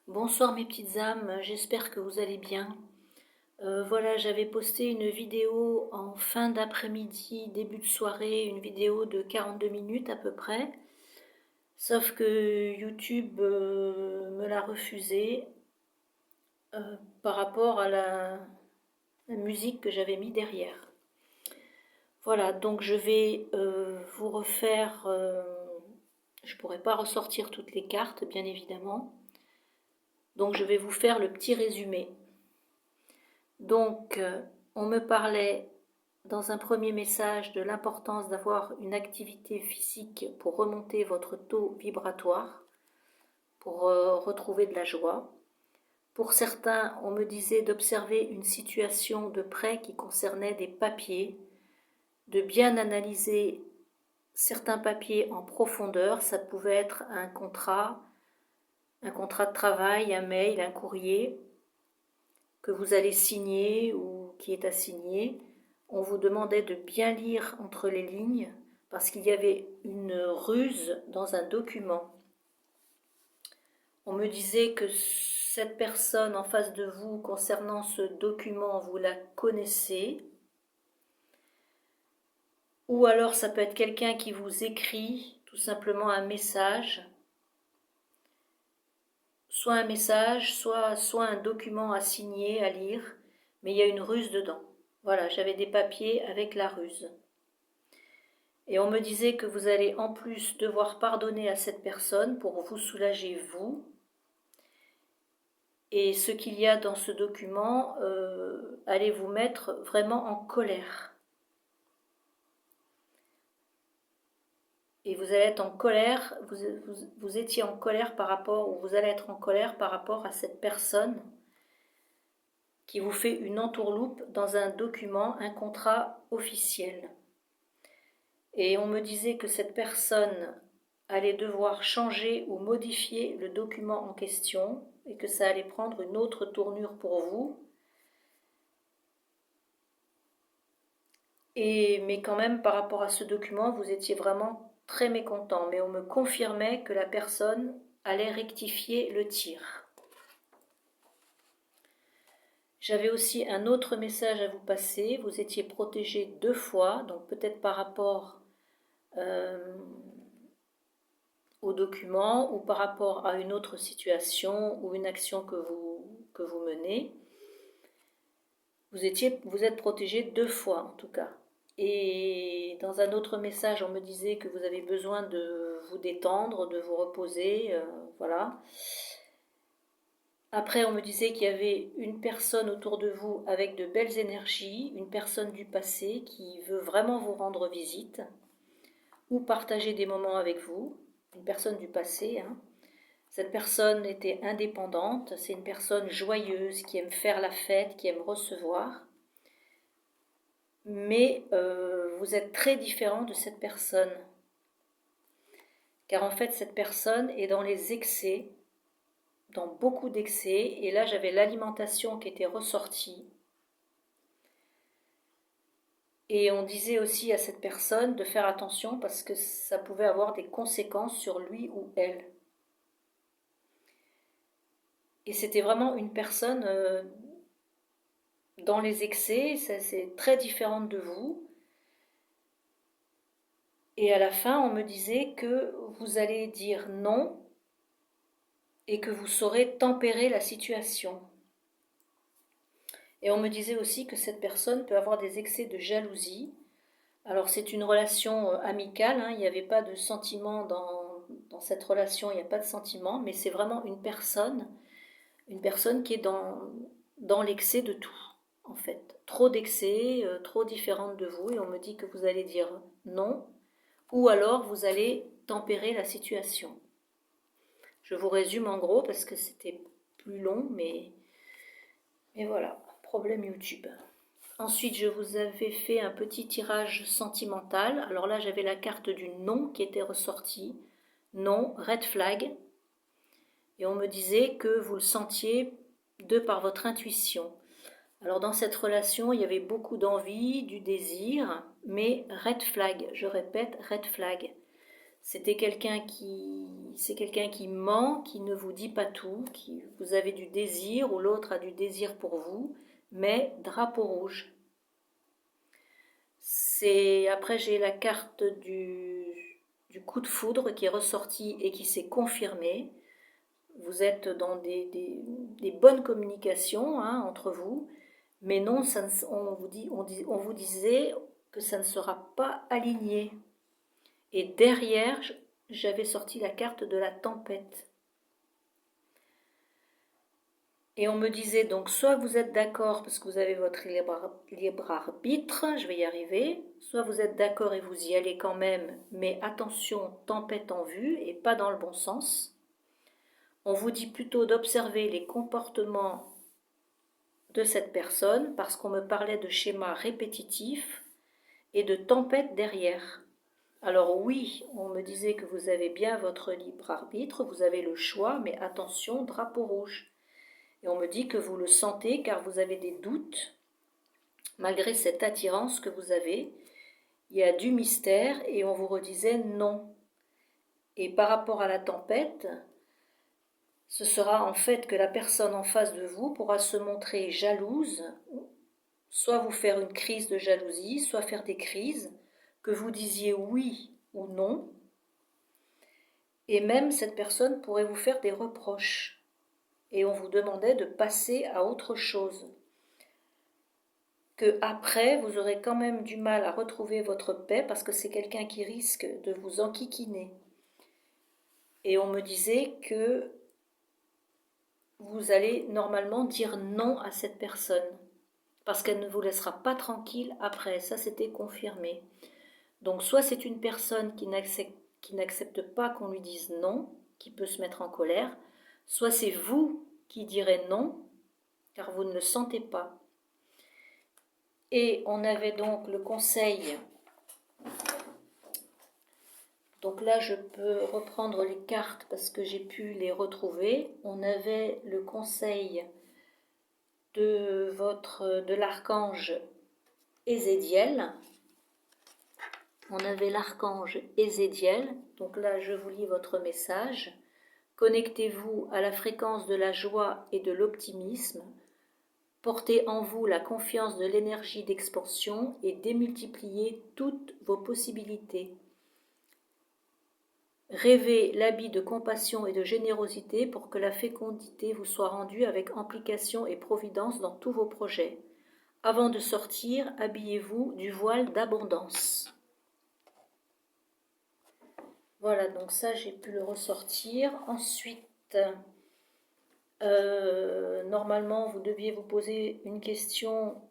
Bonsoir mes petites âmes, j'espère que vous allez bien. Voilà, j'avais posté une vidéo en fin d'après-midi, début de soirée, une vidéo de 42 minutes à peu près. Sauf que YouTube me l'a refusée par rapport à la musique que j'avais mis derrière. Voilà, donc je vais vous refaire... je ne pourrai pas ressortir toutes les cartes, bien évidemment. Donc je vais vous faire le petit résumé. Donc, on me parlait dans un premier message de l'importance d'avoir une activité physique pour remonter votre taux vibratoire, pour retrouver de la joie. Pour certains, on me disait d'observer une situation de près qui concernait des papiers, de bien analyser certains papiers en profondeur. Ça pouvait être un contrat de travail, un mail, un courrier que vous allez signer ou qui est à signer. On vous demandait de bien lire entre les lignes parce qu'il y avait une ruse dans un document. On me disait que cette personne en face de vous, concernant ce document, vous la connaissez. Ou alors ça peut être quelqu'un qui vous écrit tout simplement un message. Soit un message, soit un document à signer, à lire, mais il y a une ruse dedans. Voilà, j'avais des papiers avec la ruse. Et on me disait que vous allez en plus devoir pardonner à cette personne pour vous soulager vous. Et ce qu'il y a dans ce document allez vous mettre vraiment en colère. Et vous allez être en colère, vous étiez en colère par rapport, ou vous allez être en colère par rapport à cette personne qui vous fait une entourloupe dans un document, un contrat officiel. Et on me disait que cette personne allait devoir changer ou modifier le document en question et que ça allait prendre une autre tournure pour vous. Mais quand même, par rapport à ce document, vous étiez vraiment très mécontent. Mais on me confirmait que la personne allait rectifier le tir. J'avais aussi un autre message à vous passer. Vous étiez protégé 2 fois, donc peut-être par rapport au document ou par rapport à une autre situation ou une action que vous menez. Vous êtes protégé 2 fois en tout cas. Et dans un autre message, on me disait que vous avez besoin de vous détendre, de vous reposer, voilà. Après, on me disait qu'il y avait une personne autour de vous avec de belles énergies, une personne du passé qui veut vraiment vous rendre visite ou partager des moments avec vous, une personne du passé. Cette personne était indépendante, c'est une personne joyeuse qui aime faire la fête, qui aime recevoir. Mais vous êtes très différent de cette personne. Car en fait, cette personne est dans les excès, dans beaucoup d'excès. Et là, j'avais l'alimentation qui était ressortie. Et on disait aussi à cette personne de faire attention parce que ça pouvait avoir des conséquences sur lui ou elle. Et c'était vraiment une personne dans les excès, c'est très différente de vous. Et à la fin, on me disait que vous allez dire non et que vous saurez tempérer la situation. Et on me disait aussi que cette personne peut avoir des excès de jalousie. Alors c'est une relation amicale, il n'y avait pas de sentiment dans cette relation, il n'y a pas de sentiment, mais c'est vraiment une personne qui est dans l'excès de tout, en fait. Trop d'excès, trop différente de vous, et on me dit que vous allez dire non, ou alors vous allez tempérer la situation. Je vous résume en gros parce que c'était plus long, mais voilà, problème YouTube. Ensuite, je vous avais fait un petit tirage sentimental. Alors là, j'avais la carte du non qui était ressortie. Non, red flag. Et on me disait que vous le sentiez de par votre intuition. Alors dans cette relation, il y avait beaucoup d'envie, du désir, mais red flag, je répète, red flag. c'est quelqu'un qui ment, qui ne vous dit pas tout, vous avez du désir ou l'autre a du désir pour vous, mais drapeau rouge. Après j'ai la carte du coup de foudre qui est ressortie et qui s'est confirmée. Vous êtes dans des bonnes communications entre vous, mais non, on vous disait que ça ne sera pas aligné. Et derrière, j'avais sorti la carte de la tempête. Et on me disait donc, soit vous êtes d'accord parce que vous avez votre libre arbitre, je vais y arriver, soit vous êtes d'accord et vous y allez quand même, mais attention, tempête en vue et pas dans le bon sens. On vous dit plutôt d'observer les comportements de cette personne parce qu'on me parlait de schémas répétitifs et de tempête derrière. Alors oui, on me disait que vous avez bien votre libre arbitre, vous avez le choix, mais attention, drapeau rouge. Et on me dit que vous le sentez car vous avez des doutes, malgré cette attirance que vous avez. Il y a du mystère et on vous redisait non. Et par rapport à la tempête, ce sera en fait que la personne en face de vous pourra se montrer jalouse, soit vous faire une crise de jalousie, soit faire des crises, que vous disiez oui ou non. Et même cette personne pourrait vous faire des reproches. Et on vous demandait de passer à autre chose. Que après, vous aurez quand même du mal à retrouver votre paix parce que c'est quelqu'un qui risque de vous enquiquiner. Et on me disait que vous allez normalement dire non à cette personne parce qu'elle ne vous laissera pas tranquille après. Ça, c'était confirmé. Donc, soit c'est une personne qui n'accepte pas qu'on lui dise non, qui peut se mettre en colère, soit c'est vous qui direz non, car vous ne le sentez pas. Et on avait donc le conseil, donc là je peux reprendre les cartes parce que j'ai pu les retrouver. On avait le conseil de l'archange Ézédiel. On avait l'archange Ézédiel, donc là je vous lis votre message. Connectez-vous à la fréquence de la joie et de l'optimisme. Portez en vous la confiance de l'énergie d'expansion et démultipliez toutes vos possibilités. Rêvez l'habit de compassion et de générosité pour que la fécondité vous soit rendue avec implication et providence dans tous vos projets. Avant de sortir, habillez-vous du voile d'abondance. Voilà, donc ça j'ai pu le ressortir. Ensuite, normalement vous deviez vous poser une question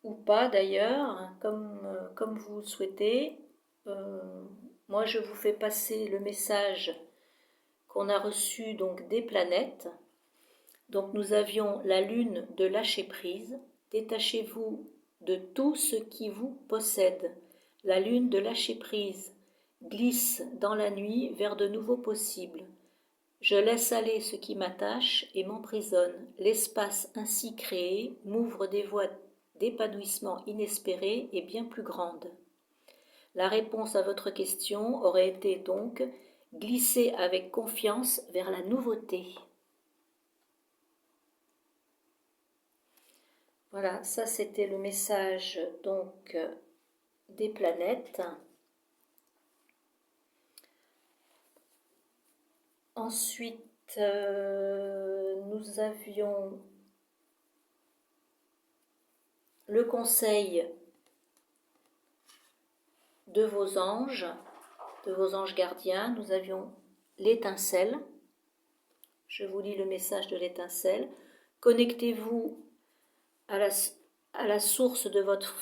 ou pas d'ailleurs, comme vous le souhaitez. Moi je vous fais passer le message qu'on a reçu donc des planètes. Donc nous avions la lune de lâcher prise. Détachez-vous de tout ce qui vous possède. La lune de lâcher prise glisse dans la nuit vers de nouveaux possibles. Je laisse aller ce qui m'attache et m'emprisonne. L'espace ainsi créé m'ouvre des voies d'épanouissement inespérées et bien plus grandes. La réponse à votre question aurait été donc glisser avec confiance vers la nouveauté. Voilà, ça c'était le message donc des planètes. Ensuite, nous avions le conseil de vos anges gardiens. Nous avions l'étincelle. Je vous lis le message de l'étincelle. Connectez-vous à la source de votre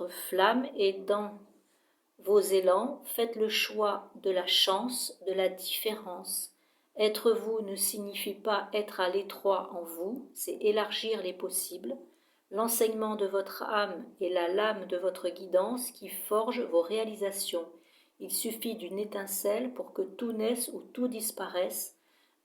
flamme et dans vos élans, faites le choix de la chance, de la différence. Être vous ne signifie pas être à l'étroit en vous, c'est élargir les possibles. L'enseignement de votre âme est la lame de votre guidance qui forge vos réalisations. Il suffit d'une étincelle pour que tout naisse ou tout disparaisse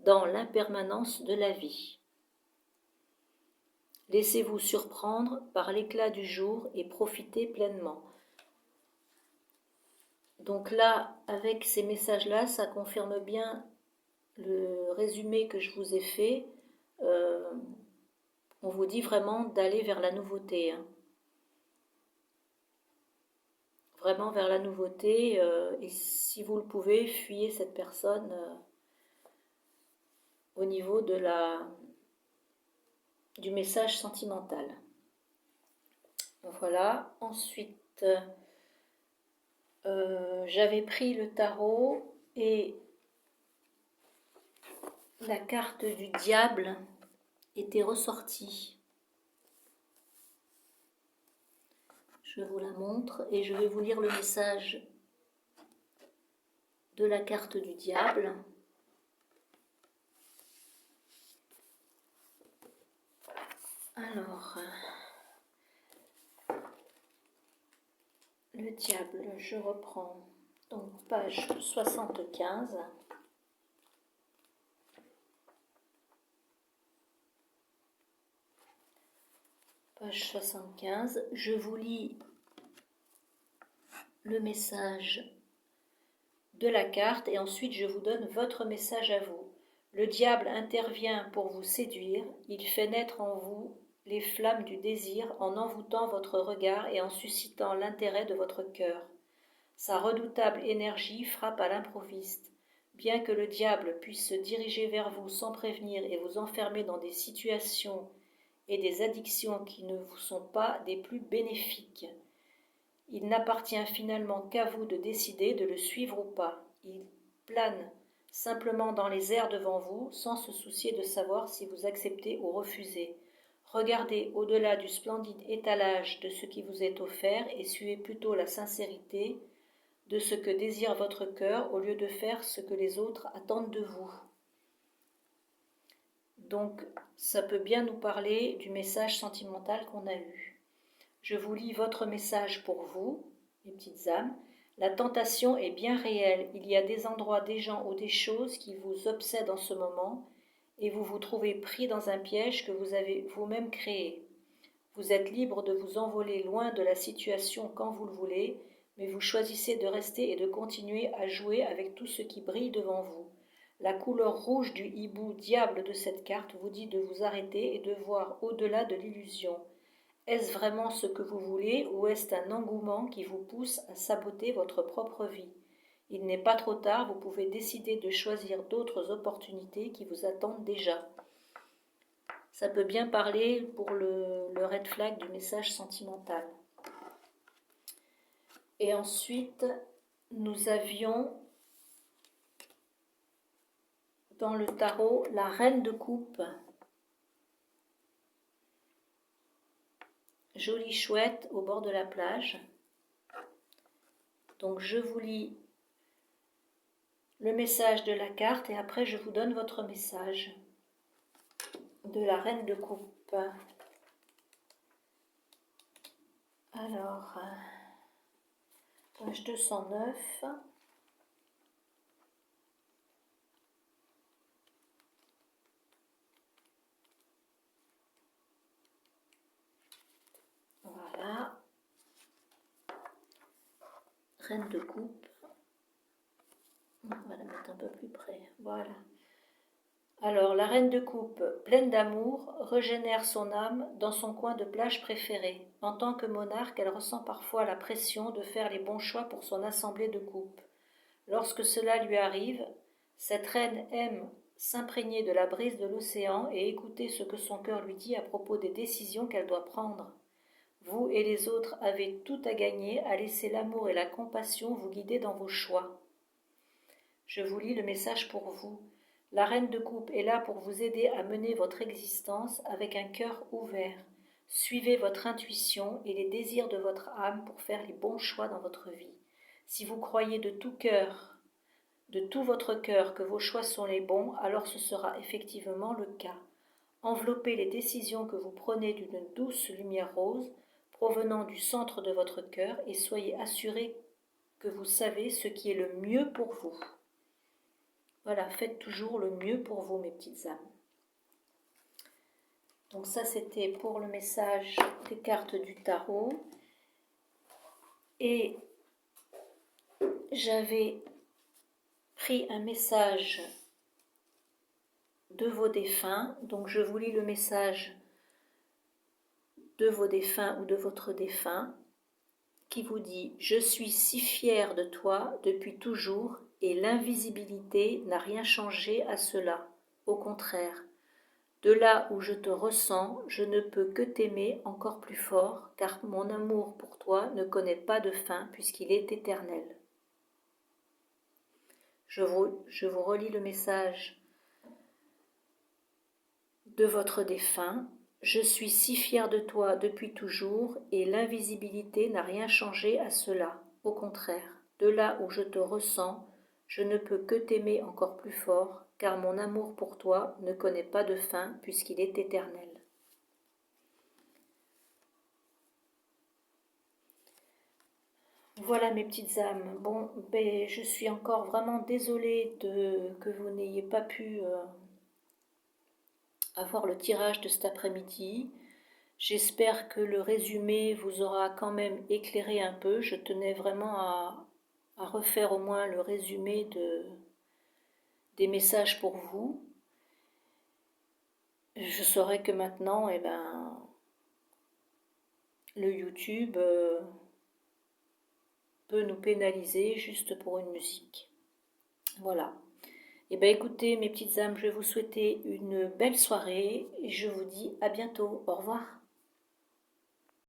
dans l'impermanence de la vie. Laissez-vous surprendre par l'éclat du jour et profitez pleinement. Donc là, avec ces messages-là, ça confirme bien le résumé que je vous ai fait. Euh, on vous dit vraiment d'aller vers la nouveauté, hein. Vraiment vers la nouveauté. Et si vous le pouvez, fuyez cette personne au niveau du message sentimental. Voilà. Ensuite, j'avais pris le tarot et la carte du diable était ressortie. Je vous la montre et je vais vous lire le message de la carte du diable. Alors, le diable, je reprends donc page 75. Page 75, je vous lis le message de la carte et ensuite je vous donne votre message à vous. Le diable intervient pour vous séduire, il fait naître en vous les flammes du désir en envoûtant votre regard et en suscitant l'intérêt de votre cœur. Sa redoutable énergie frappe à l'improviste. Bien que le diable puisse se diriger vers vous sans prévenir et vous enfermer dans des situations et des addictions qui ne vous sont pas des plus bénéfiques, il n'appartient finalement qu'à vous de décider de le suivre ou pas. Il plane simplement dans les airs devant vous, sans se soucier de savoir si vous acceptez ou refusez. Regardez au-delà du splendide étalage de ce qui vous est offert et suivez plutôt la sincérité de ce que désire votre cœur au lieu de faire ce que les autres attendent de vous. Donc, ça peut bien nous parler du message sentimental qu'on a eu. Je vous lis votre message pour vous, mes petites âmes. La tentation est bien réelle. Il y a des endroits, des gens ou des choses qui vous obsèdent en ce moment et vous vous trouvez pris dans un piège que vous avez vous-même créé. Vous êtes libre de vous envoler loin de la situation quand vous le voulez, mais vous choisissez de rester et de continuer à jouer avec tout ce qui brille devant vous. La couleur rouge du hibou diable de cette carte vous dit de vous arrêter et de voir au-delà de l'illusion. Est-ce vraiment ce que vous voulez ou est-ce un engouement qui vous pousse à saboter votre propre vie? Il n'est pas trop tard, vous pouvez décider de choisir d'autres opportunités qui vous attendent déjà. Ça peut bien parler pour le red flag du message sentimental. Et ensuite, nous avions dans le tarot la reine de coupe. Jolie chouette au bord de la plage. Donc je vous lis le message de la carte et après je vous donne votre message de la reine de coupe. Alors, page 209. Voilà. Reine de coupe. On va la mettre un peu plus près. Voilà. Alors, la reine de coupe, pleine d'amour, régénère son âme dans son coin de plage préféré. En tant que monarque, elle ressent parfois la pression de faire les bons choix pour son assemblée de coupe. Lorsque cela lui arrive, cette reine aime s'imprégner de la brise de l'océan et écouter ce que son cœur lui dit à propos des décisions qu'elle doit prendre. Vous et les autres avez tout à gagner à laisser l'amour et la compassion vous guider dans vos choix. Je vous lis le message pour vous. La reine de coupe est là pour vous aider à mener votre existence avec un cœur ouvert. Suivez votre intuition et les désirs de votre âme pour faire les bons choix dans votre vie. Si vous croyez de tout cœur, de tout votre cœur que vos choix sont les bons, alors ce sera effectivement le cas. Enveloppez les décisions que vous prenez d'une douce lumière rose provenant du centre de votre cœur et soyez assurés que vous savez ce qui est le mieux pour vous. Voilà, faites toujours le mieux pour vous, mes petites âmes. Donc ça, c'était pour le message des cartes du tarot. Et j'avais pris un message de vos défunts, donc je vous lis le message de vos défunts ou de votre défunt, qui vous dit « Je suis si fier de toi depuis toujours et l'invisibilité n'a rien changé à cela. Au contraire, de là où je te ressens, je ne peux que t'aimer encore plus fort, car mon amour pour toi ne connaît pas de fin puisqu'il est éternel. » Je vous relis le message de votre défunt. Je suis si fier de toi depuis toujours et l'invisibilité n'a rien changé à cela. Au contraire, de là où je te ressens, je ne peux que t'aimer encore plus fort, car mon amour pour toi ne connaît pas de fin puisqu'il est éternel. Voilà mes petites âmes. Bon, ben, je suis encore vraiment désolée que vous n'ayez pas pu avoir le tirage de cet après-midi. J'espère que le résumé vous aura quand même éclairé un peu. Je tenais vraiment à refaire au moins le résumé des messages pour vous. Je saurais que maintenant, eh ben, le YouTube peut nous pénaliser juste pour une musique. Voilà. Eh bien écoutez mes petites âmes, je vais vous souhaiter une belle soirée et je vous dis à bientôt. Au revoir.